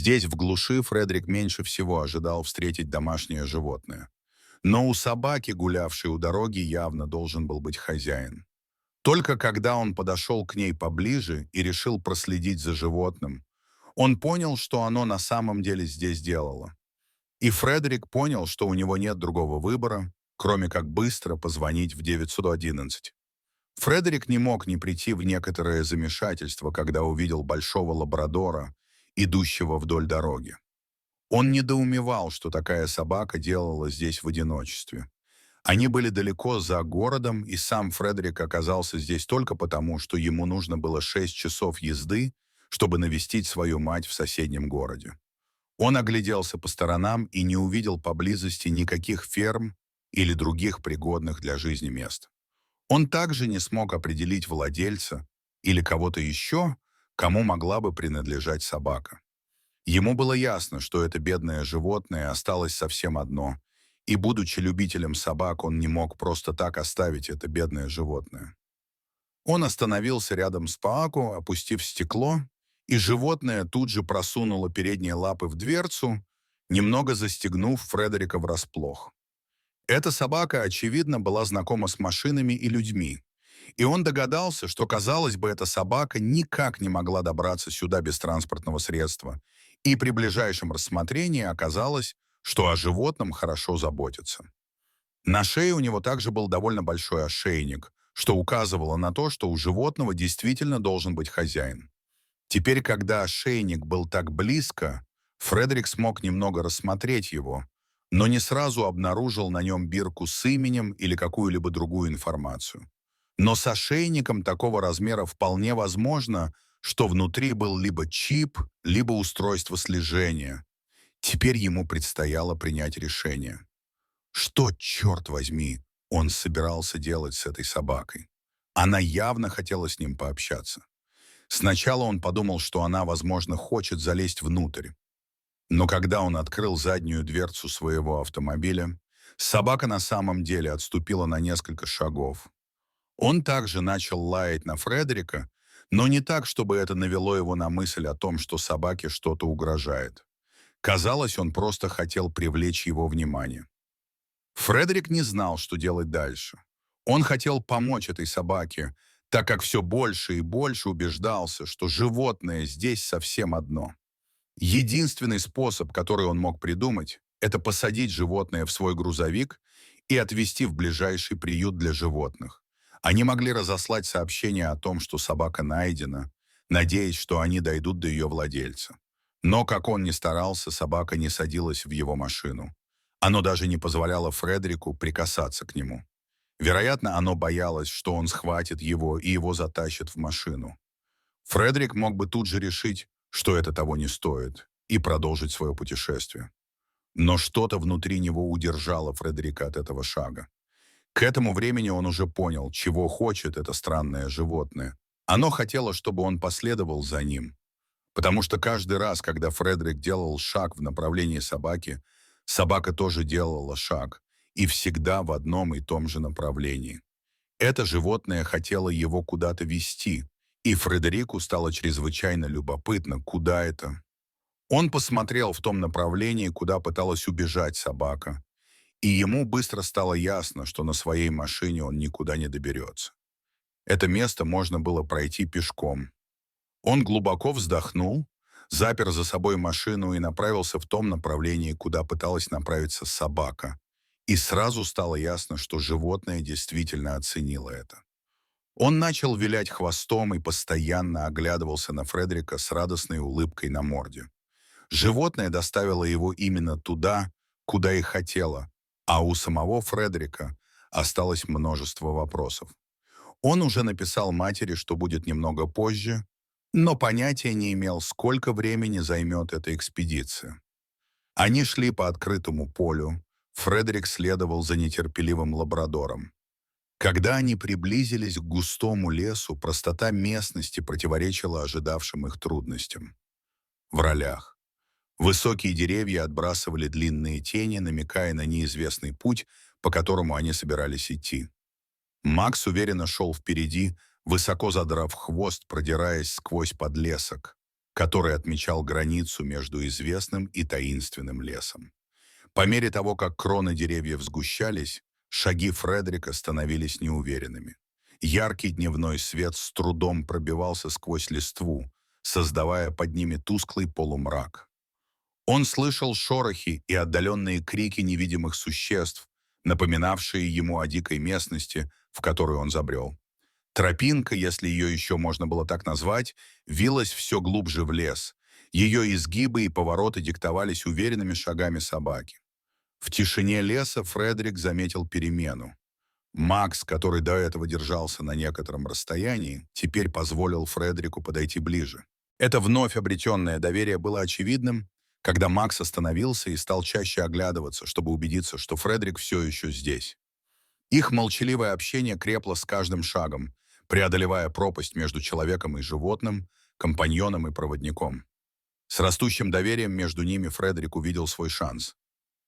Здесь, в глуши, Фредерик меньше всего ожидал встретить домашнее животное. Но у собаки, гулявшей у дороги, явно должен был быть хозяин. Только когда он подошел к ней поближе и решил проследить за животным, он понял, что оно на самом деле здесь делало. И Фредерик понял, что у него нет другого выбора, кроме как быстро позвонить в 911. Фредерик не мог не прийти в некоторое замешательство, когда увидел большого лабрадора, идущего вдоль дороги. Он недоумевал, что такая собака делала здесь в одиночестве. Они были далеко за городом, и сам Фредерик оказался здесь только потому, что ему нужно было 6 часов езды, чтобы навестить свою мать в соседнем городе. Он огляделся по сторонам и не увидел поблизости никаких ферм или других пригодных для жизни мест. Он также не смог определить владельца или кого-то еще, кому могла бы принадлежать собака. Ему было ясно, что это бедное животное осталось совсем одно, и, будучи любителем собак, он не мог просто так оставить это бедное животное. Он остановился рядом с Пааку, опустив стекло, и животное тут же просунуло передние лапы в дверцу, немного застегнув Фредерика врасплох. Эта собака, очевидно, была знакома с машинами и людьми, и он догадался, что, казалось бы, эта собака никак не могла добраться сюда без транспортного средства, и при ближайшем рассмотрении оказалось, что о животном хорошо заботятся. На шее у него также был довольно большой ошейник, что указывало на то, что у животного действительно должен быть хозяин. Теперь, когда ошейник был так близко, Фредерик смог немного рассмотреть его, но не сразу обнаружил на нем бирку с именем или какую-либо другую информацию. Но с ошейником такого размера вполне возможно, что внутри был либо чип, либо устройство слежения. Теперь ему предстояло принять решение. Что, черт возьми, он собирался делать с этой собакой? Она явно хотела с ним пообщаться. Сначала он подумал, что она, возможно, хочет залезть внутрь. Но когда он открыл заднюю дверцу своего автомобиля, собака на самом деле отступила на несколько шагов. Он также начал лаять на Фредерика, но не так, чтобы это навело его на мысль о том, что собаке что-то угрожает. Казалось, он просто хотел привлечь его внимание. Фредерик не знал, что делать дальше. Он хотел помочь этой собаке, так как все больше и больше убеждался, что животное здесь совсем одно. Единственный способ, который он мог придумать, это посадить животное в свой грузовик и отвезти в ближайший приют для животных. Они могли разослать сообщение о том, что собака найдена, надеясь, что они дойдут до ее владельца. Но, как он ни старался, собака не садилась в его машину. Оно даже не позволяло Фредерику прикасаться к нему. Вероятно, оно боялось, что он схватит его и его затащит в машину. Фредерик мог бы тут же решить, что это того не стоит, и продолжить свое путешествие. Но что-то внутри него удержало Фредерика от этого шага. К этому времени он уже понял, чего хочет это странное животное. Оно хотело, чтобы он последовал за ним, потому что каждый раз, когда Фредерик делал шаг в направлении собаки, собака тоже делала шаг, и всегда в одном и том же направлении. Это животное хотело его куда-то вести, и Фредерику стало чрезвычайно любопытно, куда это. Он посмотрел в том направлении, куда пыталась убежать собака, и ему быстро стало ясно, что на своей машине он никуда не доберется. Это место можно было пройти пешком. Он глубоко вздохнул, запер за собой машину и направился в том направлении, куда пыталась направиться собака. И сразу стало ясно, что животное действительно оценило это. Он начал вилять хвостом и постоянно оглядывался на Фредерика с радостной улыбкой на морде. Животное доставило его именно туда, куда и хотело, а у самого Фредерика осталось множество вопросов. Он уже написал матери, что будет немного позже, но понятия не имел, сколько времени займет эта экспедиция. Они шли по открытому полю, Фредерик следовал за нетерпеливым лабрадором. Когда они приблизились к густому лесу, простота местности противоречила ожидавшим их трудностям. В ролях. Высокие деревья отбрасывали длинные тени, намекая на неизвестный путь, по которому они собирались идти. Макс уверенно шел впереди, высоко задрав хвост, продираясь сквозь подлесок. который отмечал границу между известным и таинственным лесом. По мере того, как кроны деревьев сгущались, шаги Фредерика становились неуверенными. Яркий дневной свет с трудом пробивался сквозь листву, создавая под ними тусклый полумрак. Он слышал шорохи и отдаленные крики невидимых существ, напоминавшие ему о дикой местности, в которую он забрел. Тропинка, если ее еще можно было так назвать, вилась все глубже в лес. Ее изгибы и повороты диктовались уверенными шагами собаки. В тишине леса Фредерик заметил перемену. Макс, который до этого держался на некотором расстоянии, теперь позволил Фредерику подойти ближе. Это вновь обретенное доверие было очевидным, когда Макс остановился и стал чаще оглядываться, чтобы убедиться, что Фредерик все еще здесь. Их молчаливое общение крепло с каждым шагом, преодолевая пропасть между человеком и животным, компаньоном и проводником. С растущим доверием между ними Фредерик увидел свой шанс.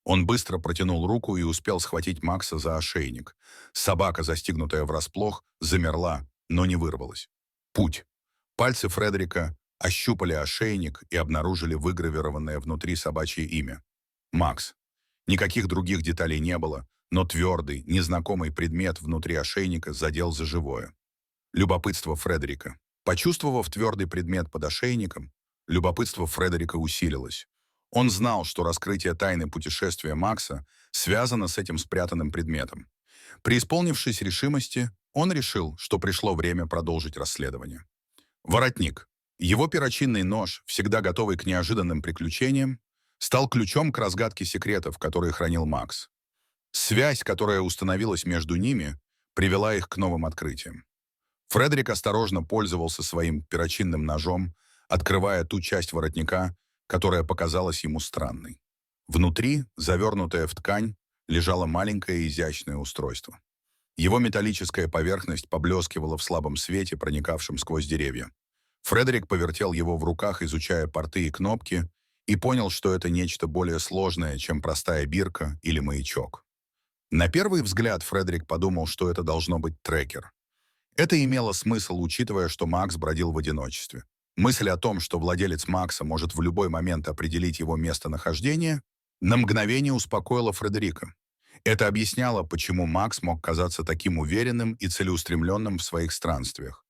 Он быстро протянул руку и успел схватить Макса за ошейник. Собака, застигнутая врасплох, замерла, но не вырвалась. Путь. Пальцы Фредерика ощупали ошейник и обнаружили выгравированное внутри собачье имя. Макс. Никаких других деталей не было, но твердый, незнакомый предмет внутри ошейника задел за живое. Любопытство Фредерика. Почувствовав твердый предмет под ошейником, любопытство Фредерика усилилось. Он знал, что раскрытие тайны путешествия Макса связано с этим спрятанным предметом. Преисполнившись решимости, он решил, что пришло время продолжить расследование. Воротник. Его перочинный нож, всегда готовый к неожиданным приключениям, стал ключом к разгадке секретов, которые хранил Макс. Связь, которая установилась между ними, привела их к новым открытиям. Фредерик осторожно пользовался своим перочинным ножом, открывая ту часть воротника, которая показалась ему странной. Внутри, завернутое в ткань, лежало маленькое изящное устройство. Его металлическая поверхность поблескивала в слабом свете, проникавшем сквозь деревья. Фредерик повертел его в руках, изучая порты и кнопки, и понял, что это нечто более сложное, чем простая бирка или маячок. На первый взгляд Фредерик подумал, что это должно быть трекер. Это имело смысл, учитывая, что Макс бродил в одиночестве. Мысль о том, что владелец Макса может в любой момент определить его местонахождение, на мгновение успокоила Фредерика. Это объясняло, почему Макс мог казаться таким уверенным и целеустремленным в своих странствиях.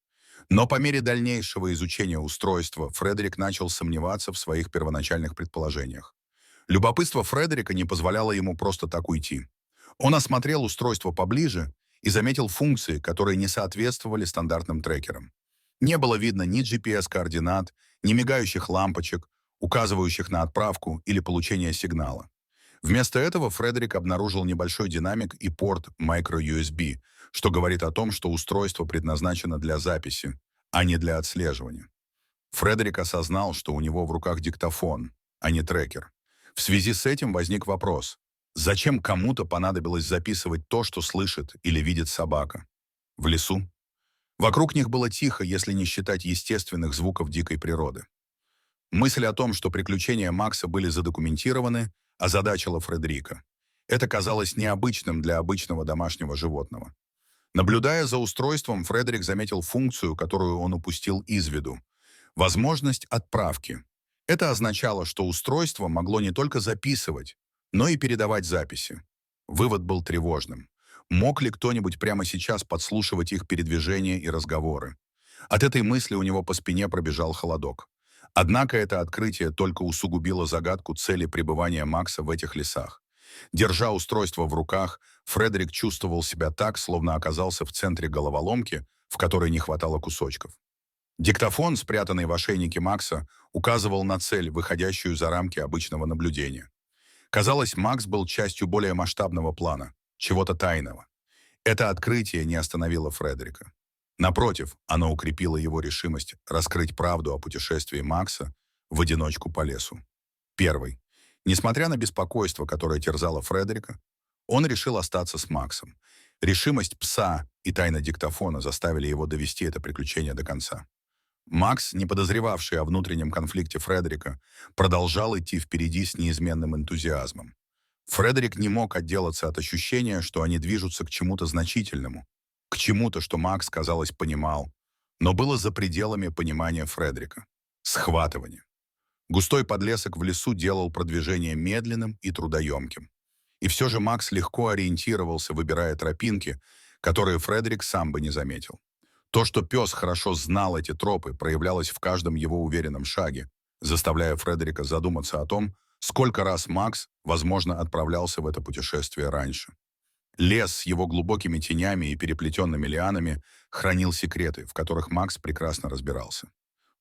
Но по мере дальнейшего изучения устройства Фредерик начал сомневаться в своих первоначальных предположениях. Любопытство Фредерика не позволяло ему просто так уйти. Он осмотрел устройство поближе и заметил функции, которые не соответствовали стандартным трекерам. Не было видно ни GPS-координат, ни мигающих лампочек, указывающих на отправку или получение сигнала. Вместо этого Фредерик обнаружил небольшой динамик и порт micro-USB, что говорит о том, что устройство предназначено для записи, а не для отслеживания. Фредерик осознал, что у него в руках диктофон, а не трекер. В связи с этим возник вопрос: зачем кому-то понадобилось записывать то, что слышит или видит собака? В лесу? Вокруг них было тихо, если не считать естественных звуков дикой природы. Мысль о том, что приключения Макса были задокументированы, озадачила Фредерика. Это казалось необычным для обычного домашнего животного. Наблюдая за устройством, Фредерик заметил функцию, которую он упустил из виду. Возможность отправки. Это означало, что устройство могло не только записывать, но и передавать записи. Вывод был тревожным. Мог ли кто-нибудь прямо сейчас подслушивать их передвижения и разговоры? От этой мысли у него по спине пробежал холодок. Однако это открытие только усугубило загадку цели пребывания Макса в этих лесах. Держа устройство в руках, Фредерик чувствовал себя так, словно оказался в центре головоломки, в которой не хватало кусочков. Диктофон, спрятанный в ошейнике Макса, указывал на цель, выходящую за рамки обычного наблюдения. Казалось, Макс был частью более масштабного плана, чего-то тайного. Это открытие не остановило Фредерика. Напротив, оно укрепило его решимость раскрыть правду о путешествии Макса в одиночку по лесу. Первый. Несмотря на беспокойство, которое терзало Фредерика, он решил остаться с Максом. Решимость пса и тайна диктофона заставили его довести это приключение до конца. Макс, не подозревавший о внутреннем конфликте Фредерика, продолжал идти впереди с неизменным энтузиазмом. Фредерик не мог отделаться от ощущения, что они движутся к чему-то значительному, к чему-то, что Макс, казалось, понимал, но было за пределами понимания Фредерика. Схватывание. Густой подлесок в лесу делал продвижение медленным и трудоемким. И все же Макс легко ориентировался, выбирая тропинки, которые Фредерик сам бы не заметил. То, что пес хорошо знал эти тропы, проявлялось в каждом его уверенном шаге, заставляя Фредерика задуматься о том, сколько раз Макс, возможно, отправлялся в это путешествие раньше. Лес с его глубокими тенями и переплетенными лианами хранил секреты, в которых Макс прекрасно разбирался.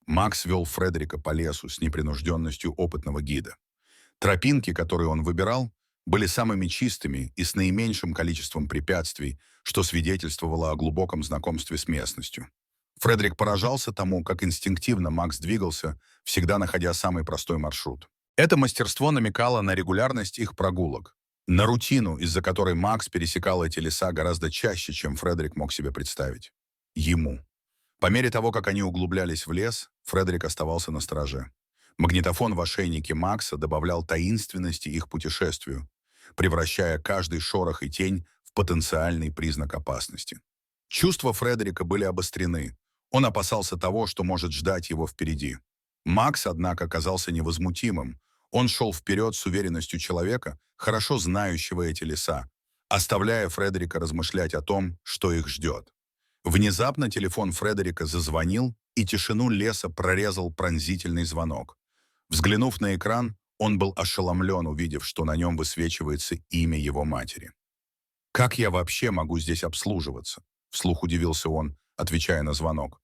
Макс вел Фредерика по лесу с непринужденностью опытного гида. Тропинки, которые он выбирал, были самыми чистыми и с наименьшим количеством препятствий, что свидетельствовало о глубоком знакомстве с местностью. Фредерик поражался тому, как инстинктивно Макс двигался, всегда находя самый простой маршрут. Это мастерство намекало на регулярность их прогулок, на рутину, из-за которой Макс пересекал эти леса гораздо чаще, чем Фредерик мог себе представить. Ему. По мере того, как они углублялись в лес, Фредерик оставался настороже. Магнитофон в ошейнике Макса добавлял таинственности их путешествию, превращая каждый шорох и тень в потенциальный признак опасности. Чувства Фредерика были обострены. Он опасался того, что может ждать его впереди. Макс, однако, оказался невозмутимым. Он шел вперед с уверенностью человека, хорошо знающего эти леса, оставляя Фредерика размышлять о том, что их ждет. Внезапно телефон Фредерика зазвонил, и тишину леса прорезал пронзительный звонок. Взглянув на экран, он был ошеломлен, увидев, что на нем высвечивается имя его матери. «Как я вообще могу здесь обслуживаться?» — вслух удивился он, отвечая на звонок.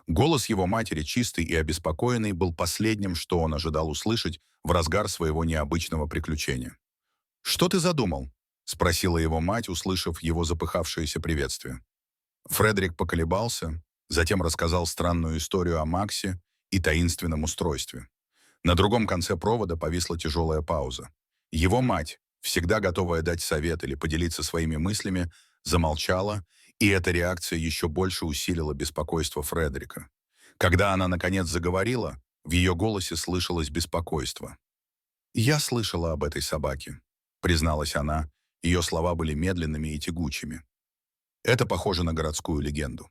Голос его матери, чистый и обеспокоенный, был последним, что он ожидал услышать в разгар своего необычного приключения. «Что ты задумал?» — спросила его мать, услышав его запыхавшееся приветствие. Фредерик поколебался, затем рассказал странную историю о Максе и таинственном устройстве. На другом конце провода повисла тяжелая пауза. Его мать, всегда готовая дать совет или поделиться своими мыслями, замолчала, и эта реакция еще больше усилила беспокойство Фредерика. Когда она, наконец, заговорила, в ее голосе слышалось беспокойство. «Я слышала об этой собаке», — призналась она. Ее слова были медленными и тягучими. «Это похоже на городскую легенду».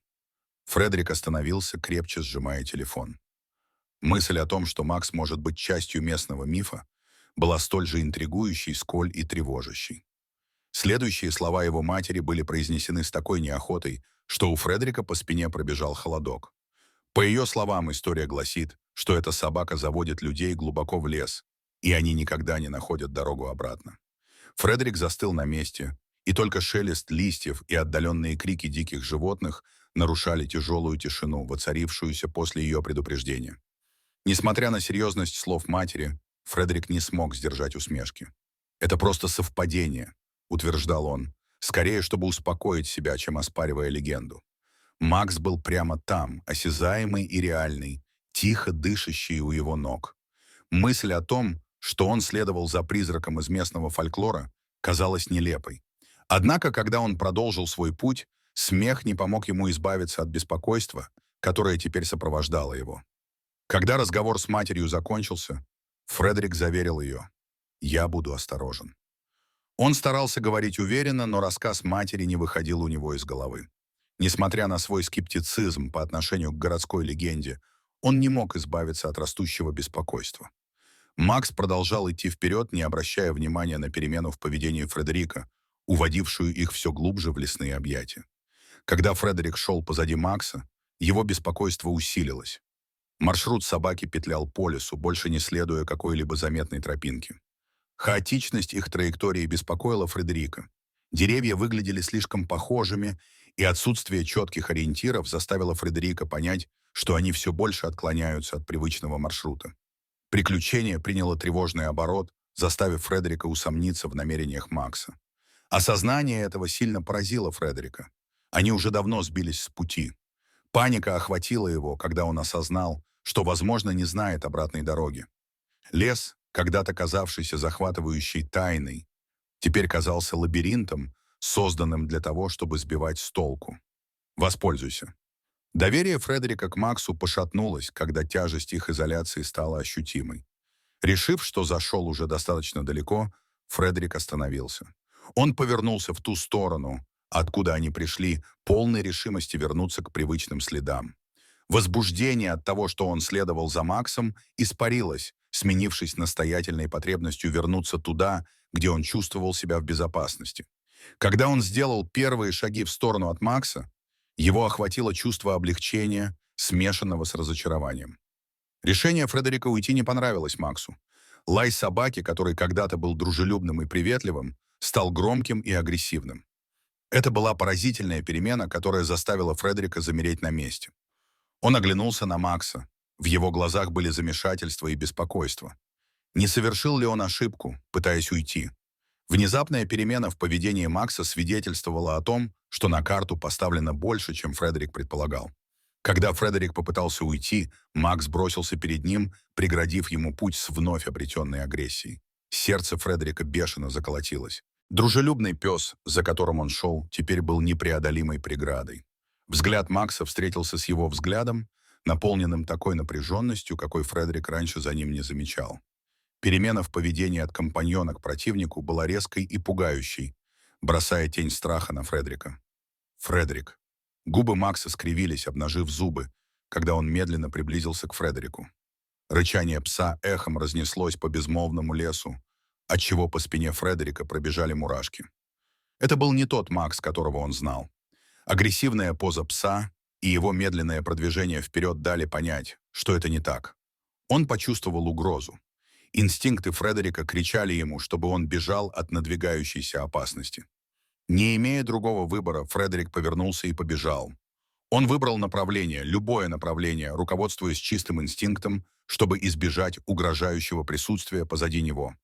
Фредерик остановился, крепче сжимая телефон. Мысль о том, что Макс может быть частью местного мифа, была столь же интригующей, сколь и тревожащей. Следующие слова его матери были произнесены с такой неохотой, что у Фредерика по спине пробежал холодок. По ее словам, история гласит, что эта собака заводит людей глубоко в лес, и они никогда не находят дорогу обратно. Фредерик застыл на месте, и только шелест листьев и отдаленные крики диких животных нарушали тяжелую тишину, воцарившуюся после ее предупреждения. Несмотря на серьезность слов матери, Фредерик не смог сдержать усмешки. «Это просто совпадение», — утверждал он, скорее, чтобы успокоить себя, чем оспаривая легенду. Макс был прямо там, осязаемый и реальный, тихо дышащий у его ног. Мысль о том, что он следовал за призраком из местного фольклора, казалась нелепой. Однако, когда он продолжил свой путь, смех не помог ему избавиться от беспокойства, которое теперь сопровождало его. Когда разговор с матерью закончился, Фредерик заверил ее: «Я буду осторожен». Он старался говорить уверенно, но рассказ матери не выходил у него из головы. Несмотря на свой скептицизм по отношению к городской легенде, он не мог избавиться от растущего беспокойства. Макс продолжал идти вперед, не обращая внимания на перемену в поведении Фредерика, уводившую их все глубже в лесные объятия. Когда Фредерик шел позади Макса, его беспокойство усилилось. Маршрут собаки петлял по лесу, больше не следуя какой-либо заметной тропинке. Хаотичность их траектории беспокоила Фредерика. Деревья выглядели слишком похожими, и отсутствие четких ориентиров заставило Фредерика понять, что они все больше отклоняются от привычного маршрута. Приключение приняло тревожный оборот, заставив Фредерика усомниться в намерениях Макса. Осознание этого сильно поразило Фредерика. Они уже давно сбились с пути. Паника охватила его, когда он осознал, что, возможно, не знает обратной дороги. Лес, когда-то казавшийся захватывающей тайной, теперь казался лабиринтом, созданным для того, чтобы сбивать с толку. Воспользуйся. Доверие Фредерика к Максу пошатнулось, когда тяжесть их изоляции стала ощутимой. Решив, что зашел уже достаточно далеко, Фредерик остановился. Он повернулся в ту сторону, откуда они пришли, полной решимости вернуться к привычным следам. Возбуждение от того, что он следовал за Максом, испарилось, сменившись настоятельной потребностью вернуться туда, где он чувствовал себя в безопасности. Когда он сделал первые шаги в сторону от Макса, его охватило чувство облегчения, смешанного с разочарованием. Решение Фредерика уйти не понравилось Максу. Лай собаки, который когда-то был дружелюбным и приветливым, стал громким и агрессивным. Это была поразительная перемена, которая заставила Фредерика замереть на месте. Он оглянулся на Макса. В его глазах были замешательство и беспокойство. Не совершил ли он ошибку, пытаясь уйти? Внезапная перемена в поведении Макса свидетельствовала о том, что на карту поставлено больше, чем Фредерик предполагал. Когда Фредерик попытался уйти, Макс бросился перед ним, преградив ему путь с вновь обретенной агрессией. Сердце Фредерика бешено заколотилось. Дружелюбный пес, за которым он шел, теперь был непреодолимой преградой. Взгляд Макса встретился с его взглядом, наполненным такой напряженностью, какой Фредерик раньше за ним не замечал. Перемена в поведении от компаньона к противнику была резкой и пугающей, бросая тень страха на Фредерика. Фредерик. Губы Макса скривились, обнажив зубы, когда он медленно приблизился к Фредерику. Рычание пса эхом разнеслось по безмолвному лесу, отчего по спине Фредерика пробежали мурашки. Это был не тот Макс, которого он знал. Агрессивная поза пса и его медленное продвижение вперед дали понять, что это не так. Он почувствовал угрозу. Инстинкты Фредерика кричали ему, чтобы он бежал от надвигающейся опасности. Не имея другого выбора, Фредерик повернулся и побежал. Он выбрал направление, любое направление, руководствуясь чистым инстинктом, чтобы избежать угрожающего присутствия позади него.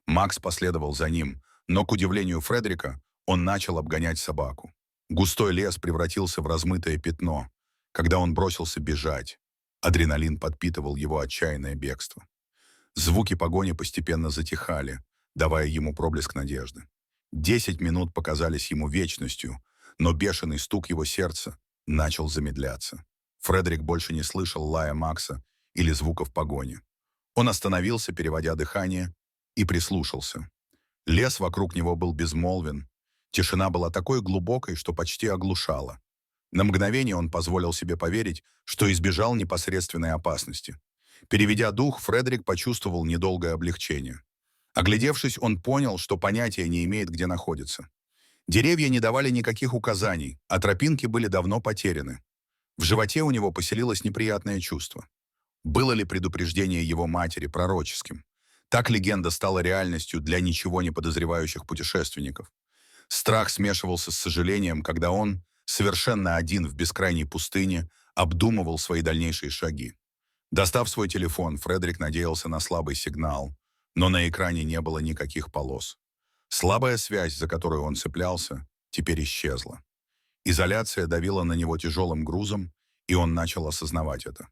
Макс последовал за ним, но, к удивлению Фредерика, он начал обгонять собаку. Густой лес превратился в размытое пятно, когда он бросился бежать. Адреналин подпитывал его отчаянное бегство. Звуки погони постепенно затихали, давая ему проблеск надежды. 10 минут показались ему вечностью, но бешеный стук его сердца начал замедляться. Фредерик больше не слышал лая Макса или звуков погони. Он остановился, переводя дыхание, и прислушался. Лес вокруг него был безмолвен. Тишина была такой глубокой, что почти оглушала. На мгновение он позволил себе поверить, что избежал непосредственной опасности. Переведя дух, Фредерик почувствовал недолгое облегчение. Оглядевшись, он понял, что понятия не имеет, где находится. Деревья не давали никаких указаний, а тропинки были давно потеряны. В животе у него поселилось неприятное чувство. Было ли предупреждение его матери пророческим? Так легенда стала реальностью для ничего не подозревающих путешественников. Страх смешивался с сожалением, когда он, совершенно один в бескрайней пустыне, обдумывал свои дальнейшие шаги. Достав свой телефон, Фредерик надеялся на слабый сигнал, но на экране не было никаких полос. Слабая связь, за которую он цеплялся, теперь исчезла. Изоляция давила на него тяжелым грузом, и он начал осознавать это.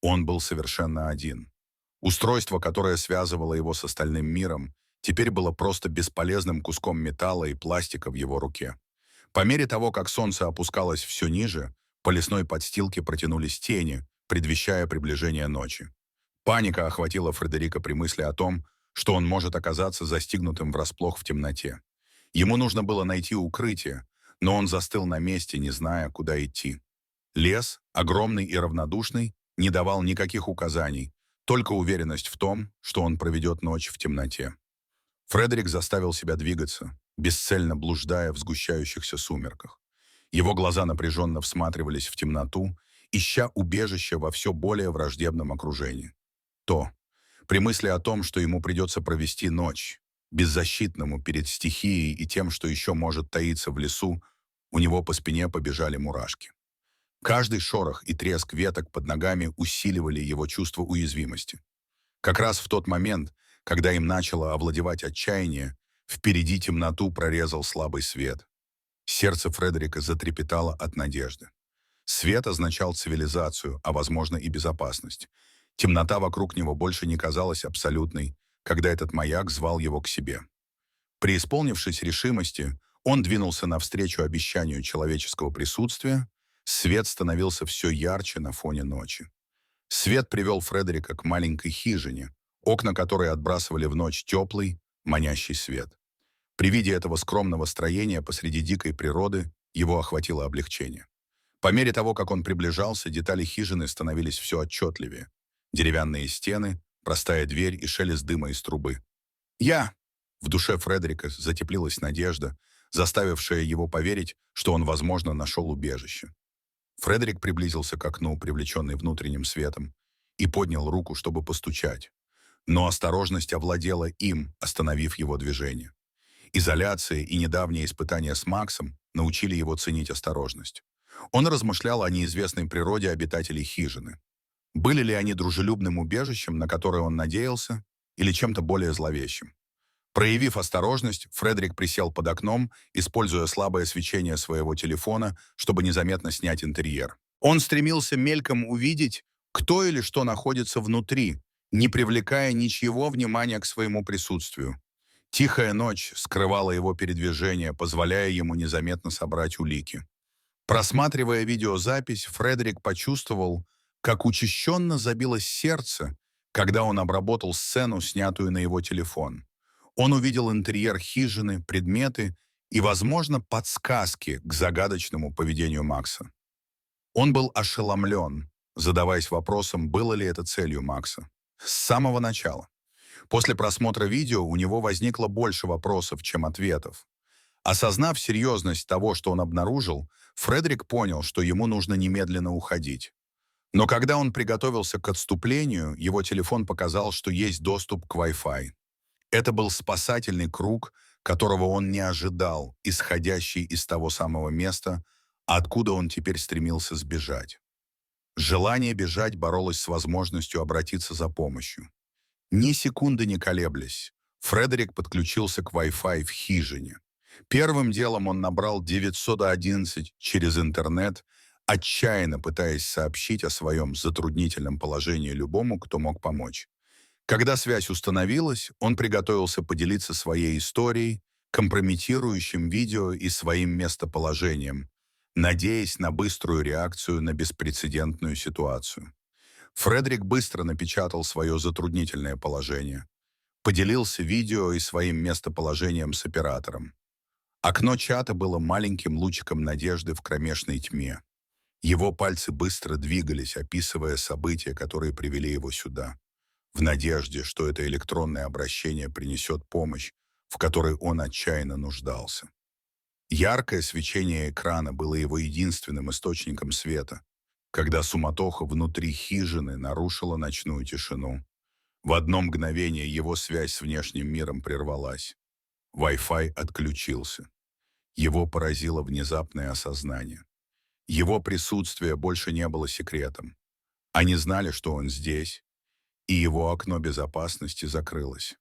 Он был совершенно один. Устройство, которое связывало его с остальным миром, теперь было просто бесполезным куском металла и пластика в его руке. По мере того, как солнце опускалось все ниже, по лесной подстилке протянулись тени, предвещая приближение ночи. Паника охватила Фредерика при мысли о том, что он может оказаться застигнутым врасплох в темноте. Ему нужно было найти укрытие, но он застыл на месте, не зная, куда идти. Лес, огромный и равнодушный, не давал никаких указаний, только уверенность в том, что он проведет ночь в темноте. Фредерик заставил себя двигаться, бесцельно блуждая в сгущающихся сумерках. Его глаза напряженно всматривались в темноту, ища убежище во все более враждебном окружении. При мысли о том, что ему придется провести ночь, беззащитному перед стихией и тем, что еще может таиться в лесу, у него по спине побежали мурашки. Каждый шорох и треск веток под ногами усиливали его чувство уязвимости. Как раз в тот момент, когда им начало овладевать отчаяние, впереди темноту прорезал слабый свет. Сердце Фредерика затрепетало от надежды. Свет означал цивилизацию, а, возможно, и безопасность. Темнота вокруг него больше не казалась абсолютной, когда этот маяк звал его к себе. Преисполнившись решимости, он двинулся навстречу обещанию человеческого присутствия. Свет становился все ярче на фоне ночи. Свет привел Фредерика к маленькой хижине, окна которой отбрасывали в ночь теплый, манящий свет. При виде этого скромного строения посреди дикой природы его охватило облегчение. По мере того, как он приближался, детали хижины становились все отчетливее. Деревянные стены, простая дверь и шелест дыма из трубы. «Я!» В душе Фредерика затеплилась надежда, заставившая его поверить, что он, возможно, нашел убежище. Фредерик приблизился к окну, привлеченный внутренним светом, и поднял руку, чтобы постучать. Но осторожность овладела им, остановив его движение. Изоляция и недавние испытания с Максом научили его ценить осторожность. Он размышлял о неизвестной природе обитателей хижины. Были ли они дружелюбным убежищем, на которое он надеялся, или чем-то более зловещим? Проявив осторожность, Фредерик присел под окном, используя слабое свечение своего телефона, чтобы незаметно снять интерьер. Он стремился мельком увидеть, кто или что находится внутри, не привлекая ничьего внимания к своему присутствию. Тихая ночь скрывала его передвижение, позволяя ему незаметно собрать улики. Просматривая видеозапись, Фредерик почувствовал, как учащенно забилось сердце, когда он обработал сцену, снятую на его телефон. Он увидел интерьер хижины, предметы и, возможно, подсказки к загадочному поведению Макса. Он был ошеломлен, задаваясь вопросом, было ли это целью Макса. С самого начала. После просмотра видео у него возникло больше вопросов, чем ответов. Осознав серьезность того, что он обнаружил, Фредерик понял, что ему нужно немедленно уходить. Но когда он приготовился к отступлению, его телефон показал, что есть доступ к Wi-Fi. Это был спасательный круг, которого он не ожидал, исходящий из того самого места, откуда он теперь стремился сбежать. Желание бежать боролось с возможностью обратиться за помощью. Ни секунды не колеблясь, Фредерик подключился к Wi-Fi в хижине. Первым делом он набрал 911 через интернет, отчаянно пытаясь сообщить о своем затруднительном положении любому, кто мог помочь. Когда связь установилась, он приготовился поделиться своей историей, компрометирующим видео и своим местоположением, надеясь на быструю реакцию на беспрецедентную ситуацию. Фредерик быстро напечатал свое затруднительное положение, поделился видео и своим местоположением с оператором. Окно чата было маленьким лучиком надежды в кромешной тьме. Его пальцы быстро двигались, описывая события, которые привели его сюда, в надежде, что это электронное обращение принесет помощь, в которой он отчаянно нуждался. Яркое свечение экрана было его единственным источником света, когда суматоха внутри хижины нарушила ночную тишину. В одно мгновение его связь с внешним миром прервалась. Wi-Fi отключился. Его поразило внезапное осознание. Его присутствие больше не было секретом. Они знали, что он здесь, и его окно безопасности закрылось.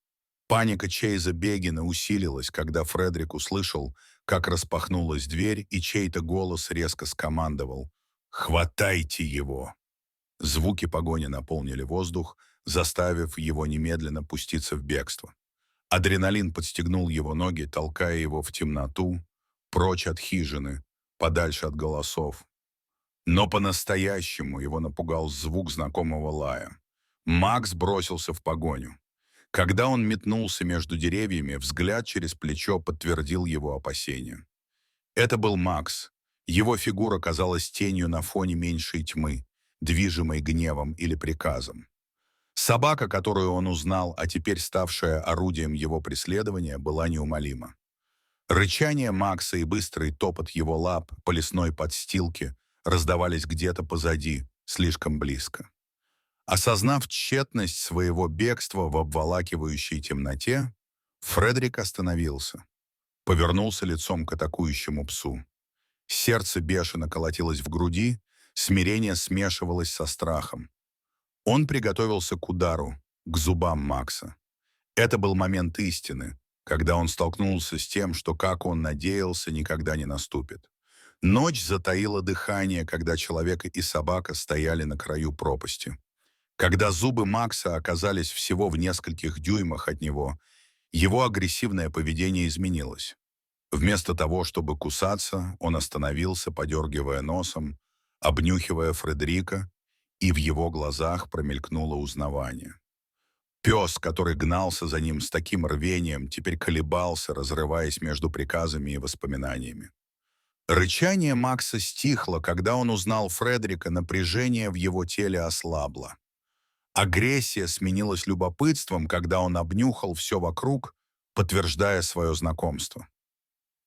Паника Чейза Бегина усилилась, когда Фредерик услышал, как распахнулась дверь, и чей-то голос резко скомандовал: «Хватайте его!». Звуки погони наполнили воздух, заставив его немедленно пуститься в бегство. Адреналин подстегнул его ноги, толкая его в темноту, прочь от хижины, подальше от голосов. Но по-настоящему его напугал звук знакомого лая. Макс бросился в погоню. Когда он метнулся между деревьями, взгляд через плечо подтвердил его опасения. Это был Макс. Его фигура казалась тенью на фоне меньшей тьмы, движимой гневом или приказом. Собака, которую он узнал, а теперь ставшая орудием его преследования, была неумолима. Рычание Макса и быстрый топот его лап по лесной подстилке раздавались где-то позади, слишком близко. Осознав тщетность своего бегства в обволакивающей темноте, Фредерик остановился, повернулся лицом к атакующему псу. Сердце бешено колотилось в груди, смирение смешивалось со страхом. Он приготовился к удару, к зубам Макса. Это был момент истины, когда он столкнулся с тем, что, как он надеялся, никогда не наступит. Ночь затаила дыхание, когда человек и собака стояли на краю пропасти. Когда зубы Макса оказались всего в нескольких дюймах от него, его агрессивное поведение изменилось. Вместо того, чтобы кусаться, он остановился, подергивая носом, обнюхивая Фредерика, и в его глазах промелькнуло узнавание. Пес, который гнался за ним с таким рвением, теперь колебался, разрываясь между приказами и воспоминаниями. Рычание Макса стихло, когда он узнал Фредерика, напряжение в его теле ослабло. Агрессия сменилась любопытством, когда он обнюхал все вокруг, подтверждая свое знакомство.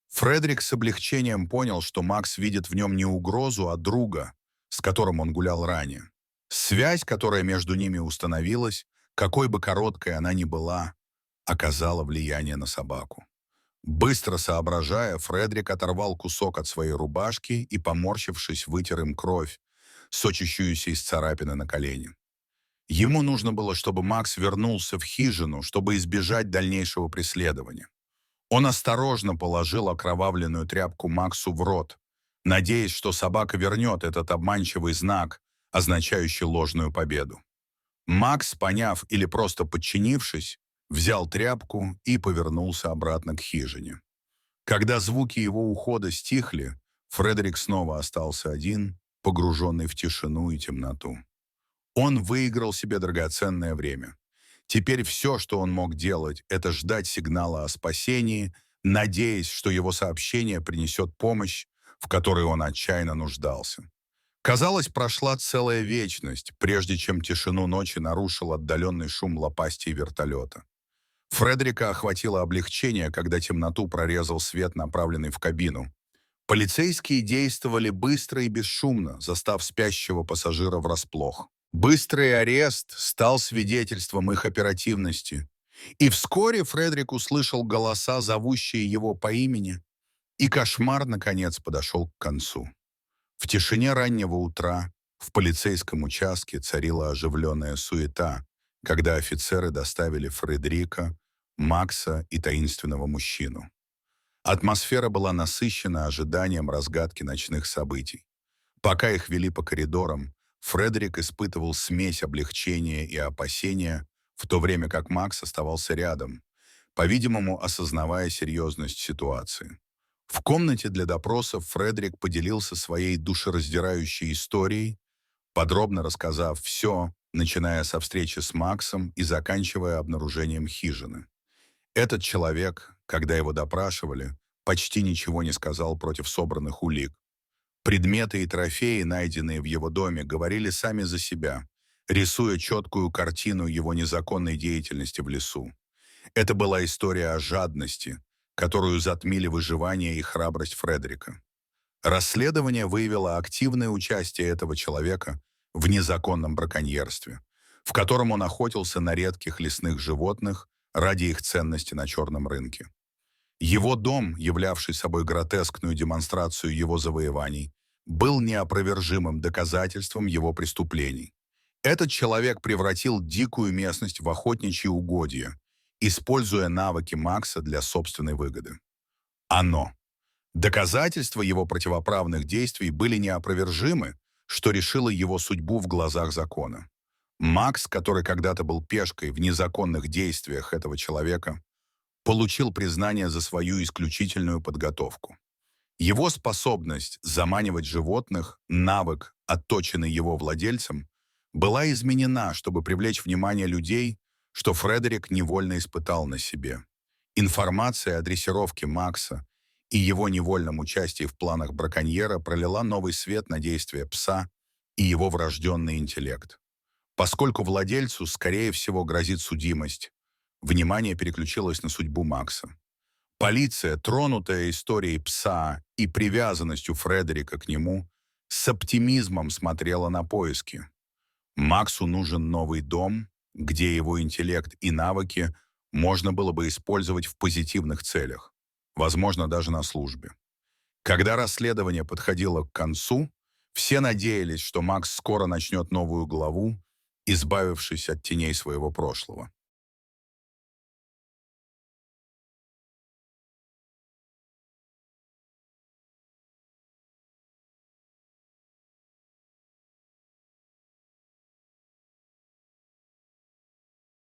Фредерик с облегчением понял, что Макс видит в нем не угрозу, а друга, с которым он гулял ранее. Связь, которая между ними установилась, какой бы короткой она ни была, оказала влияние на собаку. Быстро соображая, Фредерик оторвал кусок от своей рубашки и, поморщившись, вытер им кровь, сочащуюся из царапины на колене. Ему нужно было, чтобы Макс вернулся в хижину, чтобы избежать дальнейшего преследования. Он осторожно положил окровавленную тряпку Максу в рот, надеясь, что собака вернет этот обманчивый знак, означающий ложную победу. Макс, поняв или просто подчинившись, взял тряпку и повернулся обратно к хижине. Когда звуки его ухода стихли, Фредерик снова остался один, погруженный в тишину и темноту. Он выиграл себе драгоценное время. Теперь все, что он мог делать, это ждать сигнала о спасении, надеясь, что его сообщение принесет помощь, в которой он отчаянно нуждался. Казалось, прошла целая вечность, прежде чем тишину ночи нарушил отдаленный шум лопастей вертолета. Фредерика охватило облегчение, когда темноту прорезал свет, направленный в кабину. Полицейские действовали быстро и бесшумно, застав спящего пассажира врасплох. Быстрый арест стал свидетельством их оперативности. И вскоре Фредерик услышал голоса, зовущие его по имени, и кошмар, наконец, подошел к концу. В тишине раннего утра в полицейском участке царила оживленная суета, когда офицеры доставили Фредерика, Макса и таинственного мужчину. Атмосфера была насыщена ожиданием разгадки ночных событий. Пока их вели по коридорам, Фредерик испытывал смесь облегчения и опасения, в то время как Макс оставался рядом, по-видимому, осознавая серьезность ситуации. В комнате для допросов Фредерик поделился своей душераздирающей историей, подробно рассказав все, начиная со встречи с Максом и заканчивая обнаружением хижины. Этот человек, когда его допрашивали, почти ничего не сказал против собранных улик. Предметы и трофеи, найденные в его доме, говорили сами за себя, рисуя четкую картину его незаконной деятельности в лесу. Это была история о жадности, которую затмили выживание и храбрость Фредерика. Расследование выявило активное участие этого человека в незаконном браконьерстве, в котором он охотился на редких лесных животных ради их ценности на черном рынке. Его дом, являвший собой гротескную демонстрацию его завоеваний, был неопровержимым доказательством его преступлений. Этот человек превратил дикую местность в охотничьи угодья, используя навыки Макса для собственной выгоды. Оно. Доказательства его противоправных действий были неопровержимы, что решило его судьбу в глазах закона. Макс, который когда-то был пешкой в незаконных действиях этого человека, получил признание за свою исключительную подготовку. Его способность заманивать животных, навык, отточенный его владельцем, была изменена, чтобы привлечь внимание людей, что Фредерик невольно испытал на себе. Информация о дрессировке Макса и его невольном участии в планах браконьера пролила новый свет на действия пса и его врожденный интеллект. Поскольку владельцу, скорее всего, грозит судимость, внимание переключилось на судьбу Макса. Полиция, тронутая историей пса и привязанностью Фредерика к нему, с оптимизмом смотрела на поиски. Максу нужен новый дом, где его интеллект и навыки можно было бы использовать в позитивных целях, возможно, даже на службе. Когда расследование подходило к концу, все надеялись, что Макс скоро начнет новую главу, избавившись от теней своего прошлого.